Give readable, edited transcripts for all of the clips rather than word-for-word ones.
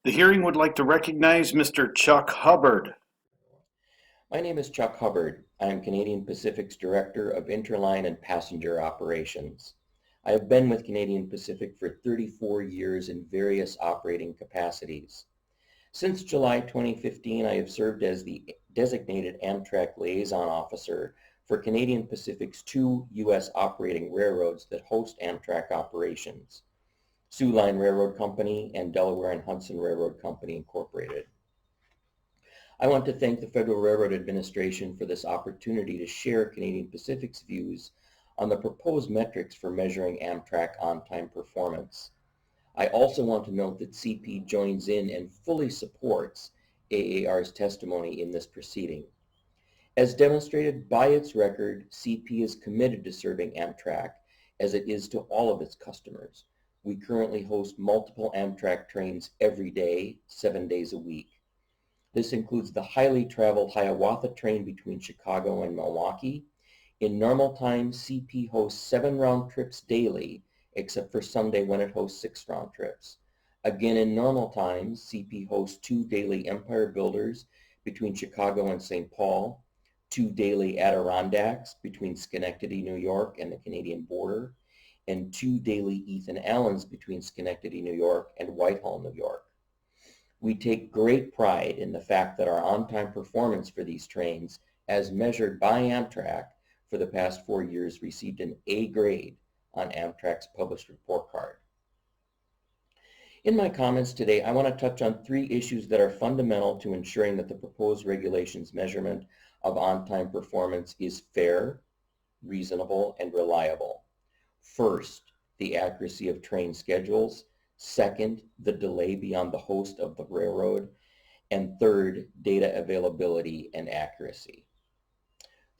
The hearing would like to recognize Mr. Chuck Hubbard. My name is Chuck Hubbard. I am Canadian Pacific's Director of Interline and Passenger Operations. I have been with Canadian Pacific for 34 years in various operating capacities. Since July 2015, I have served as the designated Amtrak Liaison Officer for Canadian Pacific's two U.S. operating railroads that host Amtrak operations, Soo Line Railroad Company and Delaware and Hudson Railroad Company, Incorporated. I want to thank the Federal Railroad Administration for this opportunity to share Canadian Pacific's views on the proposed metrics for measuring Amtrak on-time performance. I also want to note that CP joins in and fully supports AAR's testimony in this proceeding. As demonstrated by its record, CP is committed to serving Amtrak as it is to all of its customers. We currently host multiple Amtrak trains every day, 7 days a week. This includes the highly traveled Hiawatha train between Chicago and Milwaukee. In normal times, CP hosts 7 round trips daily, except for Sunday when it hosts 6 round trips. Again, in normal times, CP hosts 2 daily Empire Builders between Chicago and St. Paul, 2 daily Adirondacks between Schenectady, New York and the Canadian border, and 2 daily Ethan Allens between Schenectady, New York and Whitehall, New York. We take great pride in the fact that our on-time performance for these trains, as measured by Amtrak for the past 4 years, received an A grade on Amtrak's published report card. In my comments today, I want to touch on 3 issues that are fundamental to ensuring that the proposed regulations measurement of on-time performance is fair, reasonable, and reliable. First, the accuracy of train schedules. Second, the delay beyond the host of the railroad. And third, data availability and accuracy.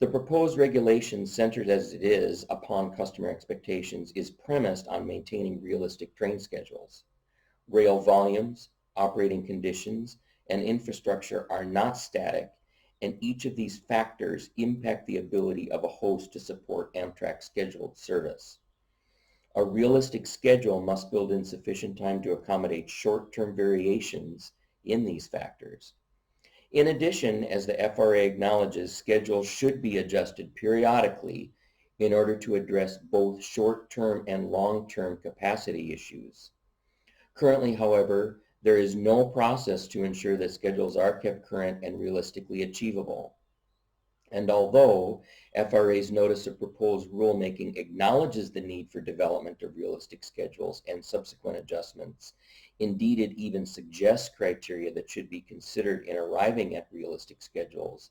The proposed regulation, centered as it is upon customer expectations, is premised on maintaining realistic train schedules. Rail volumes, operating conditions, and infrastructure are not static, and each of these factors impact the ability of a host to support Amtrak scheduled service. A realistic schedule must build in sufficient time to accommodate short-term variations in these factors. In addition, as the FRA acknowledges, schedules should be adjusted periodically in order to address both short-term and long-term capacity issues. Currently, however, there is no process to ensure that schedules are kept current and realistically achievable. And although FRA's Notice of Proposed Rulemaking acknowledges the need for development of realistic schedules and subsequent adjustments, indeed it even suggests criteria that should be considered in arriving at realistic schedules,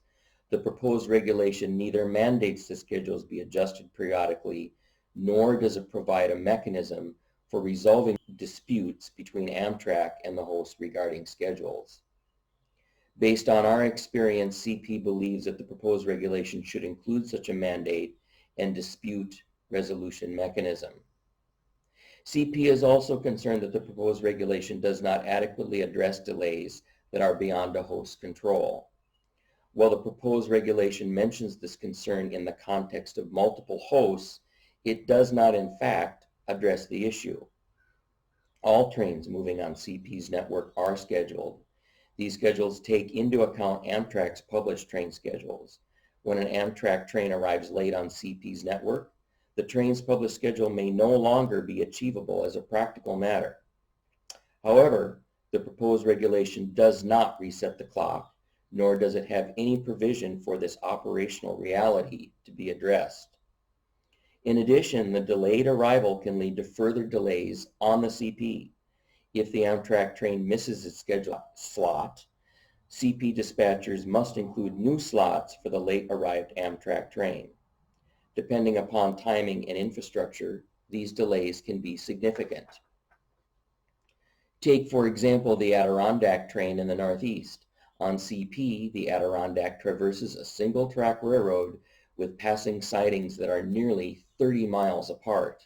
the proposed regulation neither mandates the schedules be adjusted periodically, nor does it provide a mechanism for resolving disputes between Amtrak and the host regarding schedules. Based on our experience, CP believes that the proposed regulation should include such a mandate and dispute resolution mechanism. CP is also concerned that the proposed regulation does not adequately address delays that are beyond a host's control. While the proposed regulation mentions this concern in the context of multiple hosts, it does not in fact address the issue. All trains moving on CP's network are scheduled. These schedules take into account Amtrak's published train schedules. When an Amtrak train arrives late on CP's network, the train's published schedule may no longer be achievable as a practical matter. However, the proposed regulation does not reset the clock, nor does it have any provision for this operational reality to be addressed. In addition, the delayed arrival can lead to further delays on the CP. If the Amtrak train misses its scheduled slot, CP dispatchers must include new slots for the late arrived Amtrak train. Depending upon timing and infrastructure, these delays can be significant. Take, for example, the Adirondack train in the Northeast. On CP, the Adirondack traverses a single-track railroad with passing sidings that are nearly 30 miles apart.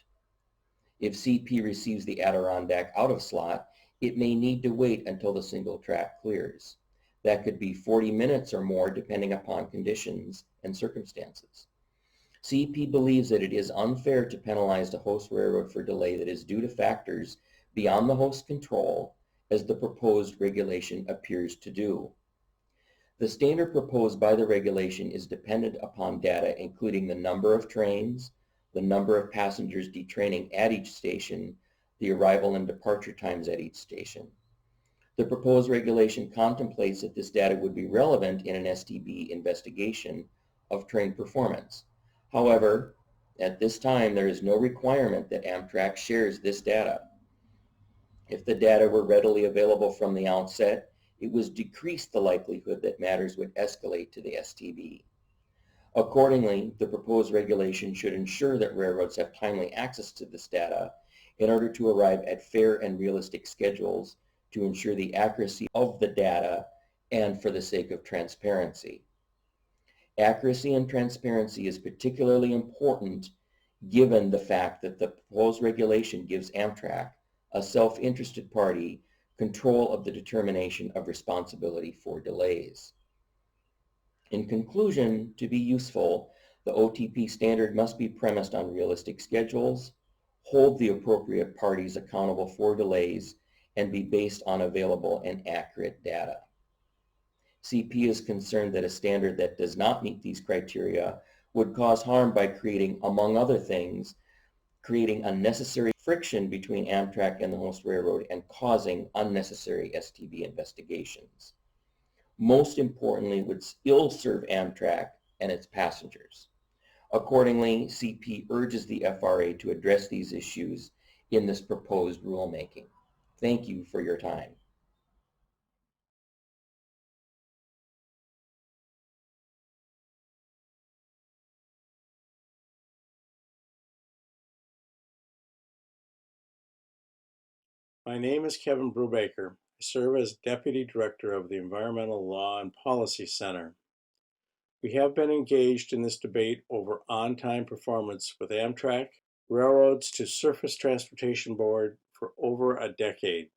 If CP receives the Adirondack out of slot, it may need to wait until the single track clears. That could be 40 minutes or more depending upon conditions and circumstances. CP believes that it is unfair to penalize the host railroad for delay that is due to factors beyond the host's control as the proposed regulation appears to do. The standard proposed by the regulation is dependent upon data including the number of trains, the number of passengers detraining at each station, the arrival and departure times at each station. The proposed regulation contemplates that this data would be relevant in an STB investigation of train performance. However, at this time, there is no requirement that Amtrak shares this data. If the data were readily available from the outset, it would decrease the likelihood that matters would escalate to the STB. Accordingly, the proposed regulation should ensure that railroads have timely access to this data in order to arrive at fair and realistic schedules to ensure the accuracy of the data and for the sake of transparency. Accuracy and transparency is particularly important given the fact that the proposed regulation gives Amtrak, a self-interested party, control of the determination of responsibility for delays. In conclusion, to be useful, the OTP standard must be premised on realistic schedules, hold the appropriate parties accountable for delays, and be based on available and accurate data. CP is concerned that a standard that does not meet these criteria would cause harm by creating, among other things, creating unnecessary friction between Amtrak and the host railroad and causing unnecessary STB investigations. Most importantly, would ill serve Amtrak and its passengers. Accordingly, CP urges the FRA to address these issues in this proposed rulemaking. Thank you for your time. My name is Kevin Brubaker. I serve as Deputy Director of the Environmental Law and Policy Center. We have been engaged in this debate over on-time performance with Amtrak, railroads to Surface Transportation Board for over a decade.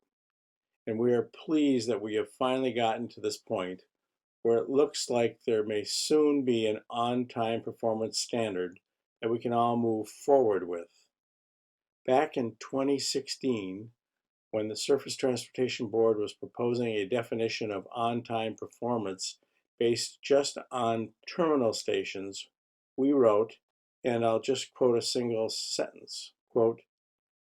And we are pleased that we have finally gotten to this point where it looks like there may soon be an on-time performance standard that we can all move forward with. Back in 2016, when the Surface Transportation Board was proposing a definition of on-time performance based just on terminal stations, we wrote, and I'll just quote a single sentence, quote,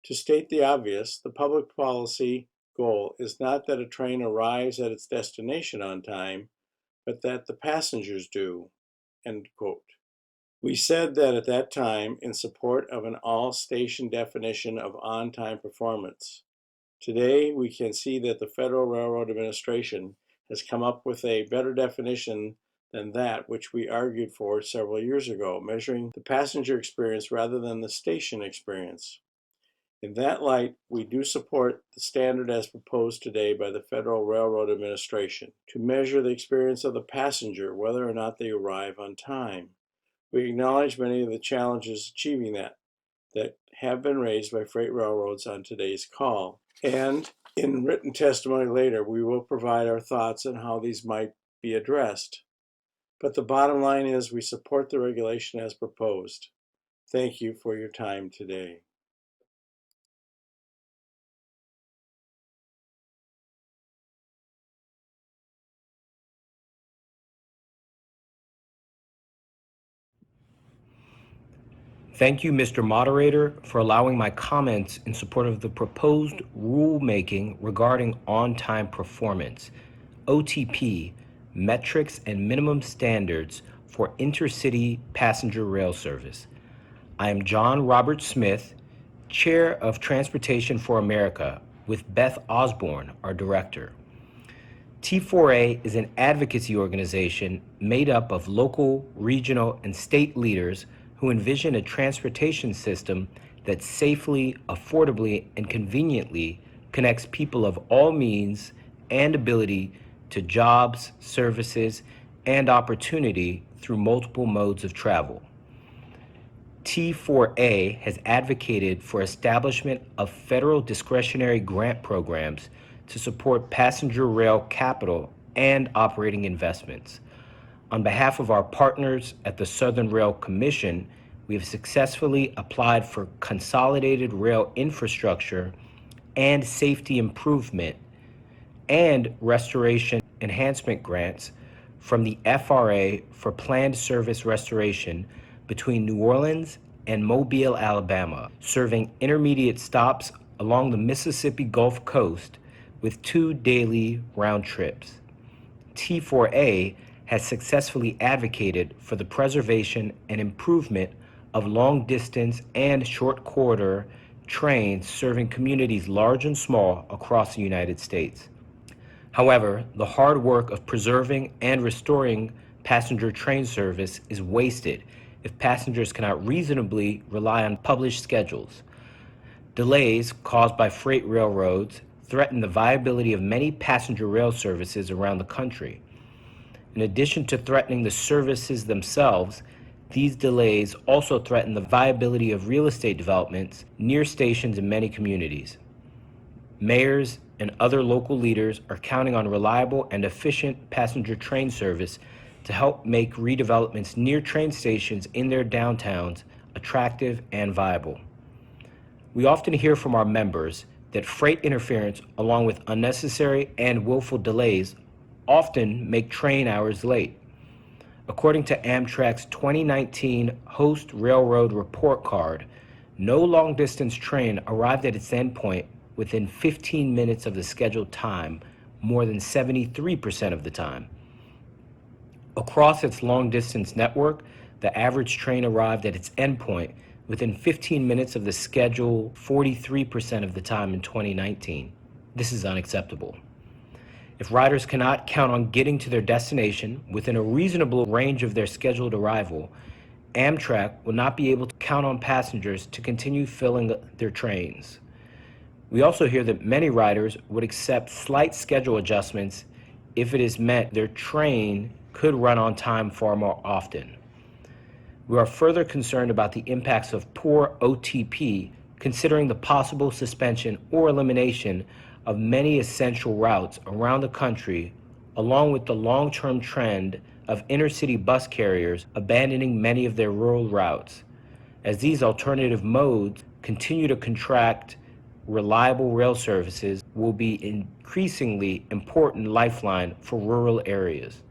"To state the obvious, the public policy goal is not that a train arrives at its destination on time, but that the passengers do," end quote. We said that at that time in support of an all-station definition of on-time performance. Today, we can see that the Federal Railroad Administration has come up with a better definition than that which we argued for several years ago, measuring the passenger experience rather than the station experience. In that light, we do support the standard as proposed today by the Federal Railroad Administration to measure the experience of the passenger, whether or not they arrive on time. We acknowledge many of the challenges achieving that have been raised by freight railroads on today's call. And in written testimony later, we will provide our thoughts on how these might be addressed. But the bottom line is we support the regulation as proposed. Thank you for your time today. Thank you, Mr. Moderator, for allowing my comments in support of the proposed rulemaking regarding on-time performance, OTP, metrics and minimum standards for Intercity Passenger Rail Service. I am John Robert Smith, Chair of Transportation for America, with Beth Osborne, our Director. T4A is an advocacy organization made up of local, regional, and state leaders who envision a transportation system that safely, affordably, and conveniently connects people of all means and ability to jobs, services, and opportunity through multiple modes of travel. T4A has advocated for establishment of federal discretionary grant programs to support passenger rail capital and operating investments. On behalf of our partners at the Southern Rail Commission, we have successfully applied for consolidated rail infrastructure and safety improvement and restoration enhancement grants from the FRA for planned service restoration between New Orleans and Mobile, Alabama, serving intermediate stops along the Mississippi Gulf Coast with 2 daily round trips. T4A has successfully advocated for the preservation and improvement of long-distance and short corridor trains serving communities large and small across the United States. However, the hard work of preserving and restoring passenger train service is wasted if passengers cannot reasonably rely on published schedules. Delays caused by freight railroads threaten the viability of many passenger rail services around the country. In addition to threatening the services themselves, these delays also threaten the viability of real estate developments near stations in many communities. Mayors and other local leaders are counting on reliable and efficient passenger train service to help make redevelopments near train stations in their downtowns attractive and viable. We often hear from our members that freight interference, along with unnecessary and willful delays, often make train hours late. According to Amtrak's 2019 Host Railroad Report Card, no long-distance train arrived at its endpoint within 15 minutes of the scheduled time, more than 73% of the time. Across its long-distance network, the average train arrived at its endpoint within 15 minutes of the schedule 43% of the time in 2019. This is unacceptable. If riders cannot count on getting to their destination within a reasonable range of their scheduled arrival, Amtrak will not be able to count on passengers to continue filling their trains. We also hear that many riders would accept slight schedule adjustments if it is meant their train could run on time far more often. We are further concerned about the impacts of poor OTP, considering the possible suspension or elimination of many essential routes around the country, along with the long-term trend of intercity bus carriers abandoning many of their rural routes. As these alternative modes continue to contract, reliable rail services will be increasingly important lifeline for rural areas.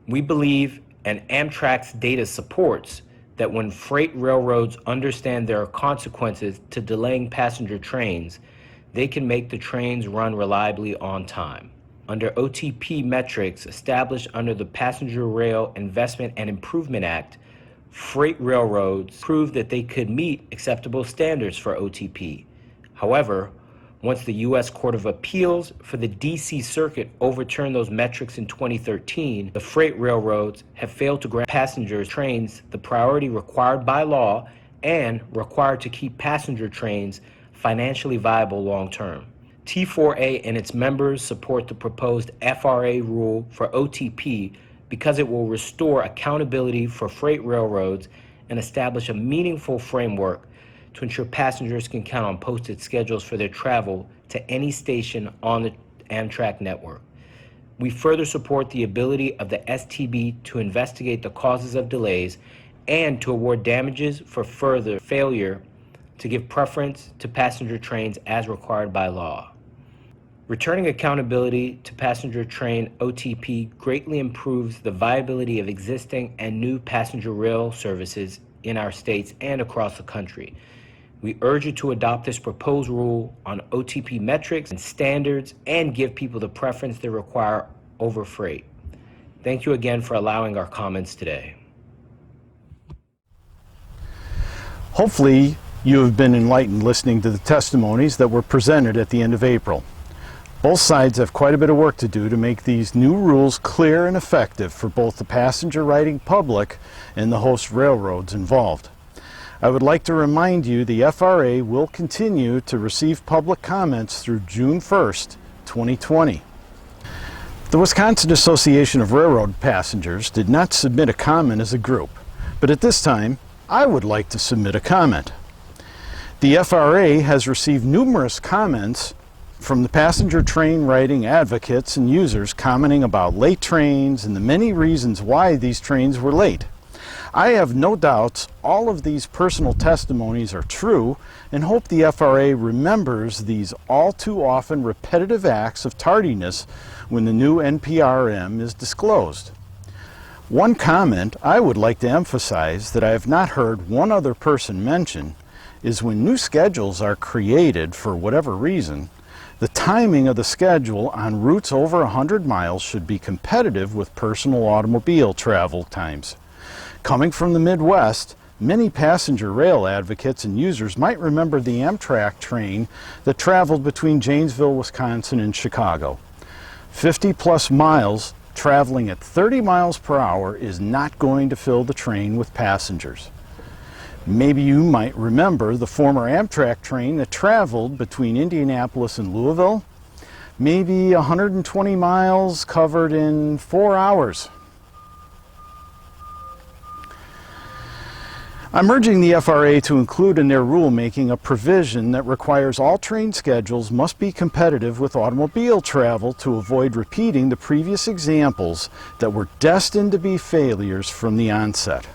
We believe, and Amtrak's data supports, that when freight railroads understand there are consequences to delaying passenger trains, they can make the trains run reliably on time. Under OTP metrics established under the Passenger Rail Investment and Improvement Act, freight railroads proved that they could meet acceptable standards for OTP. However, once the U.S. Court of Appeals for the D.C. Circuit overturned those metrics in 2013, the freight railroads have failed to grant passengers trains the priority required by law and required to keep passenger trains financially viable long-term. T4A and its members support the proposed FRA rule for OTP because it will restore accountability for freight railroads and establish a meaningful framework to ensure passengers can count on posted schedules for their travel to any station on the Amtrak network. We further support the ability of the STB to investigate the causes of delays and to award damages for further failure to give preference to passenger trains as required by law. Returning accountability to passenger train OTP greatly improves the viability of existing and new passenger rail services in our states and across the country. We urge you to adopt this proposed rule on OTP metrics and standards and give people the preference they require over freight. Thank you again for allowing our comments today. Hopefully, you have been enlightened listening to the testimonies that were presented at the end of April. Both sides have quite a bit of work to do to make these new rules clear and effective for both the passenger riding public and the host railroads involved. I would like to remind you the FRA will continue to receive public comments through June 1st, 2020. The Wisconsin Association of Railroad Passengers did not submit a comment as a group, but at this time, I would like to submit a comment. The FRA has received numerous comments from the passenger train riding advocates and users commenting about late trains and the many reasons why these trains were late. I have no doubts all of these personal testimonies are true and hope the FRA remembers these all too often repetitive acts of tardiness when the new NPRM is disclosed. One comment I would like to emphasize that I have not heard one other person mention is when new schedules are created for whatever reason, the timing of the schedule on routes over 100 miles should be competitive with personal automobile travel times. Coming from the Midwest, many passenger rail advocates and users might remember the Amtrak train that traveled between Janesville, Wisconsin and Chicago. 50+ miles traveling at 30 miles per hour is not going to fill the train with passengers. Maybe you might remember the former Amtrak train that traveled between Indianapolis and Louisville. Maybe 120 miles covered in 4 hours. I'm urging the FRA to include in their rulemaking a provision that requires all train schedules must be competitive with automobile travel to avoid repeating the previous examples that were destined to be failures from the onset.